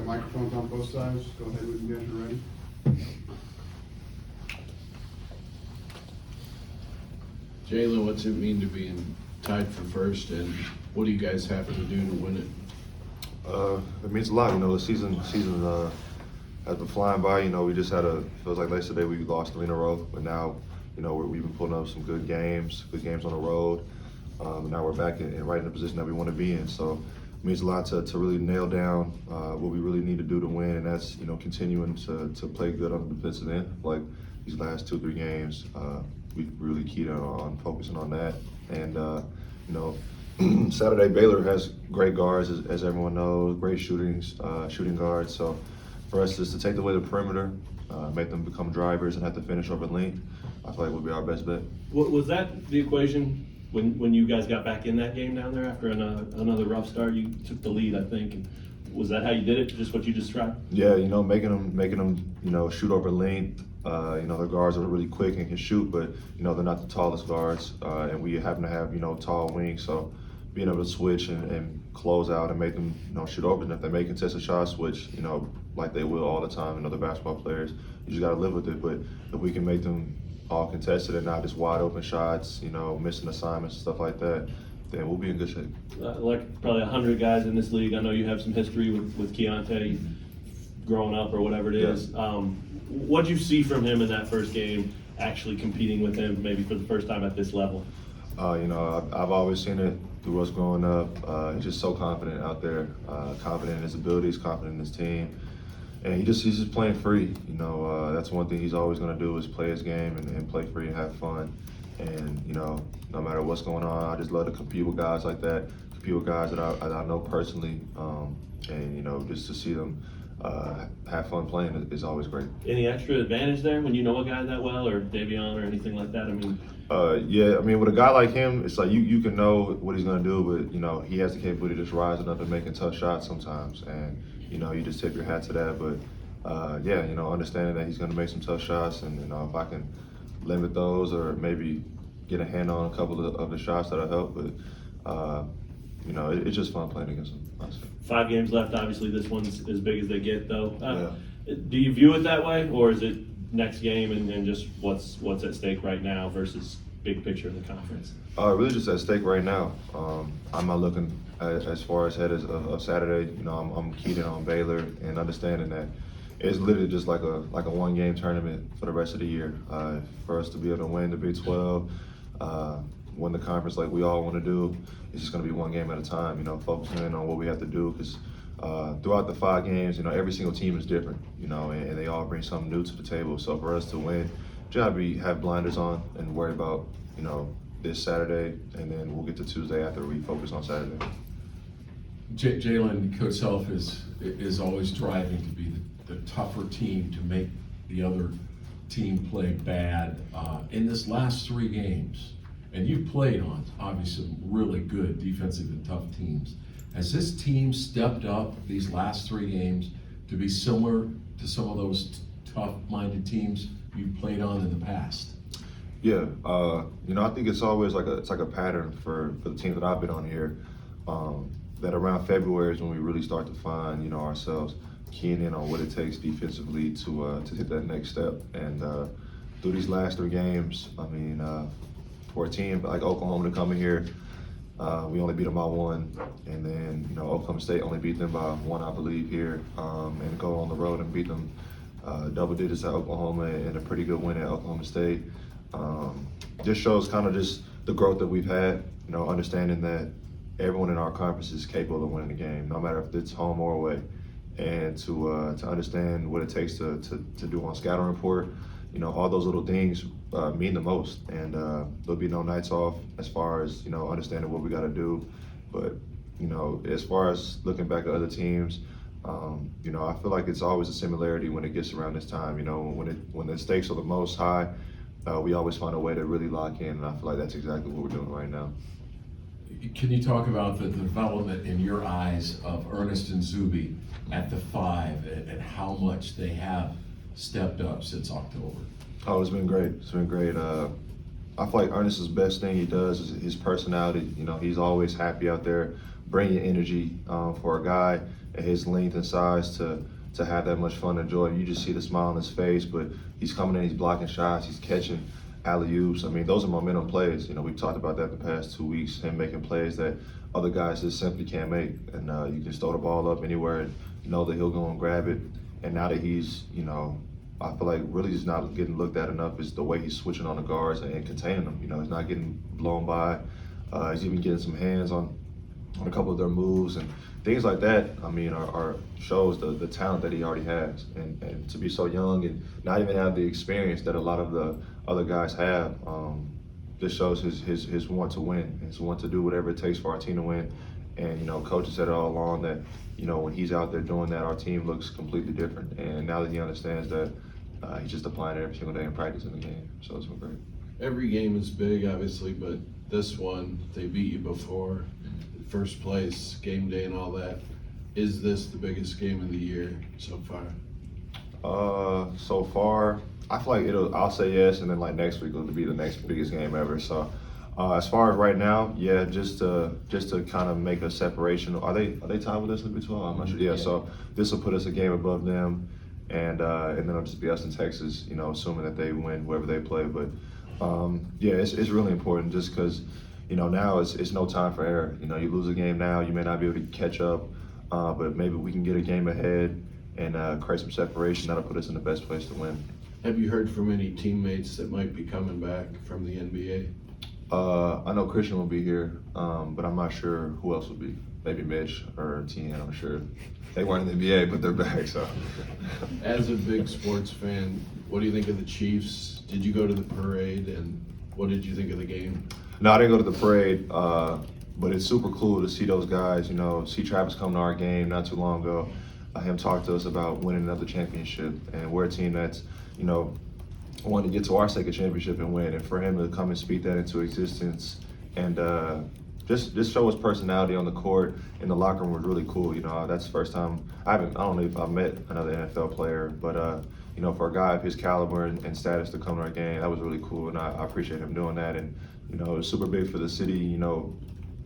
microphones on both sides. Go ahead when you guys are ready. Jalen, what's it mean to be tied for first, and what do you guys have to do to win it? It means a lot. You know, the season has been flying by. You know, we just feels like yesterday we lost 3 in a row, but now, you know, we've been putting up some good games on the road. And now we're back right in the position that we want to be in. So it means a lot to really nail down what we really need to do to win, and that's, you know, continuing to play good on the defensive end. Like these last 2-3 games, we really keyed on focusing on that. And you know, Saturday Baylor has great guards, as everyone knows, great shooting guards. So for us, just to take away the perimeter, make them become drivers, and have to finish over length, I feel like would be our best bet. Was that the equation when you guys got back in that game down there after another rough start? You took the lead, I think. And was that how you did it? Just what you described? Yeah, you know, making them, you know, shoot over length. You know, their guards are really quick and can shoot, but you know they're not the tallest guards, and we happen to have, you know, tall wings. So being able to switch and close out and make them, you know, shoot over, and if they make contested shots, which, you know, like they will all the time, you know, the basketball players, you just got to live with it. But if we can make them all contested and not just wide open shots, you know, missing assignments and stuff like that, then we'll be in good shape. Like probably 100 guys in this league. I know you have some history with Keontae growing up or whatever it is. Yeah. What did you see from him in that first game, actually competing with him maybe for the first time at this level? You know, I've always seen it through us growing up. He's just so confident out there, confident in his abilities, confident in his team. And he's just playing free. You know, that's one thing he's always going to do is play his game and play free and have fun. And, you know, no matter what's going on, I just love to compete with guys like that, compete with guys that I know personally. And, you know, just to see them have fun playing is always great. Any extra advantage there when you know a guy that well, or Davion or anything like that? I mean, yeah, I mean, with a guy like him, it's like you can know what he's going to do, but, you know, he has the capability of just rising up and making tough shots sometimes. And, you know, you just tip your hat to that. But, yeah, you know, understanding that he's going to make some tough shots, and, you know, if I can limit those or maybe get a hand on a couple of the shots that'll help. But, you know, it's just fun playing against him, honestly. 5 games left. Obviously, this one's as big as they get, though. Yeah. Do you view it that way, or is it next game and just what's at stake right now versus big picture of the conference? Really just at stake right now. I'm not looking as far ahead of Saturday. You know, I'm keyed in on Baylor and understanding that it's literally just like a 1-game tournament for the rest of the year. For us to be able to win the Big 12, win the conference like we all want to do, it's just going to be 1 game at a time. You know, focusing in on what we have to do, because throughout the 5 games, you know, every single team is different. You know, and they all bring something new to the table. So for us to win, just have blinders on and worry about, you know, this Saturday, and then we'll get to Tuesday after we focus on Saturday. Jalen, Coach Self is always driving to be the tougher team, to make the other team play bad. In this last 3 games, and you've played on obviously some really good defensive and tough teams, has this team stepped up these last 3 games to be similar to some of those tough-minded teams you've played on in the past? Yeah, you know, I think it's always like a pattern for the teams that I've been on here. That around February is when we really start to find, you know, ourselves keying in on what it takes defensively to hit that next step. And through these last 3 games, I mean, for a team like Oklahoma to come in here, we only beat them by 1, and then, you know, Oklahoma State only beat them by 1, I believe, here, and go on the road and beat them double digits at Oklahoma, and a pretty good win at Oklahoma State. Just shows kind of just the growth that we've had, you know, understanding that everyone in our conference is capable of winning the game, no matter if it's home or away. And to understand what it takes to do on scouting report, you know, all those little things mean the most. And there'll be no nights off as far as, you know, understanding what we got to do. But, you know, as far as looking back at other teams, you know, I feel like it's always a similarity when it gets around this time. You know, when the stakes are the most high, we always find a way to really lock in, and I feel like that's exactly what we're doing right now. Can you talk about the development in your eyes of Ernest and Zuby at the 5, and how much they have stepped up since October? Oh, it's been great. It's been great. I feel like Ernest's best thing he does is his personality. You know, he's always happy out there bringing energy for a guy at his length and size to have that much fun and joy. You just see the smile on his face, but he's coming in, he's blocking shots, he's catching alley-oops. I mean, those are momentum plays. You know, we've talked about that the past 2 weeks, him making plays that other guys just simply can't make. And you can throw the ball up anywhere and know that he'll go and grab it. And now that he's, you know, I feel like really just not getting looked at enough is the way he's switching on the guards and containing them. You know, he's not getting blown by. He's even getting some hands on a couple of their moves and things like that. I mean, are shows the talent that he already has, and to be so young and not even have the experience that a lot of the other guys have. Just shows his want to win, his want to do whatever it takes for our team to win. And you know, coach has said it all along that you know when he's out there doing that, our team looks completely different. And now that he understands that, he's just applying it every single day in practice in the game. So it's been great. Every game is big, obviously, but this one, they beat you before, first place, game day and all that. Is this the biggest game of the year so far? So far, I feel like I'll say yes, and then like next week it'll be the next biggest game ever. So, as far as right now, yeah, just to kind of make a separation. Are they tied with us in the Big 12? I'm not sure. Yeah, so this will put us a game above them, and then it'll just be us in Texas. You know, assuming that they win whoever they play. But yeah, it's really important just because you know now it's no time for error. You know, you lose a game now, you may not be able to catch up, but maybe we can get a game ahead and create some separation. That'll put us in the best place to win. Have you heard from any teammates that might be coming back from the NBA? I know Christian will be here, but I'm not sure who else will be. Maybe Mitch or Tien, I'm sure. They weren't in the NBA, but they're back, so. As a big sports fan, what do you think of the Chiefs? Did you go to the parade, and what did you think of the game? No, I didn't go to the parade, but it's super cool to see those guys, you know, see Travis come to our game not too long ago, him talk to us about winning another championship, and we're a team that's, you know, wanted to get to our second championship and win, and for him to come and speak that into existence and just show his personality on the court in the locker room was really cool. You know, that's the first time I don't know if I've met another NFL player, but you know, for a guy of his caliber and status to come to our game, that was really cool, and I appreciate him doing that. And you know, it was super big for the city. You know,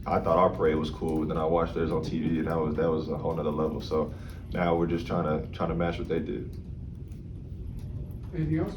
I thought our parade was cool, but then I watched theirs on TV, and that was a whole nother level. So now we're just trying to match what they did. Anything else?